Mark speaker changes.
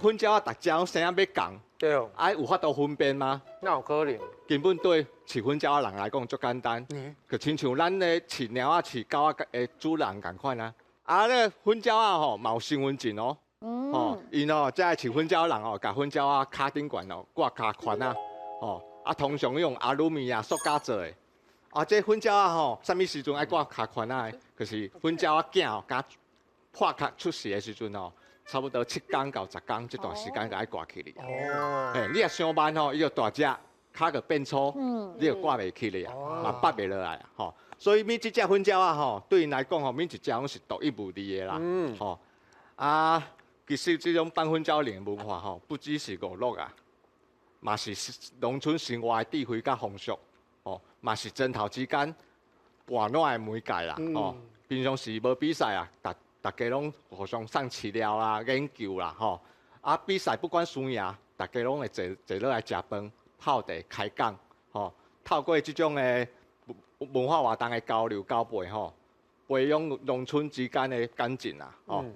Speaker 1: 粉鸟啊，大家拢生啊要共，
Speaker 2: 对哦，
Speaker 1: 啊有法度分辨吗？
Speaker 2: 那有可能。
Speaker 1: 根本对饲粉鸟的人来讲足简单，就亲像咱咧饲猫啊、饲狗啊的主人共款啊。啊，咧粉鸟啊吼，嘛有身份证哦。哦，因哦，这饲粉鸟的人哦，甲粉鸟啊骹顶悬哦挂卡环啊，哦，啊通常用阿鲁米啊塑胶做的。啊，这粉鸟啊吼，啥物时阵爱挂卡环啊？就是粉鸟啊囝哦，甲破壳出世的时阵哦，差不多7天到10天这段时间甲伊挂起哩。
Speaker 2: 哦，
Speaker 1: 嘿，你若伤慢吼，伊就大只，骹就变粗，你就挂袂起哩啊，嘛拔袂落来啊，吼。所以每一只粉鸟啊吼，对因来讲吼，每一只拢是独一无二的啦，吼。啊，其实这种扮粉鸟领文化吼，不只是娱乐啊，嘛是农村生活的智慧甲风俗，哦，嘛是枕头之间玩暖的媒介啦，吼。平常时无比赛啊，大家拢互相送饲料啦、研究啦，吼。啊，比赛不管输赢，大家拢会坐落来食饭、泡茶、开讲，吼。透过这种的文化活动的交流交配，吼，培养农村之间的感情啊，吼。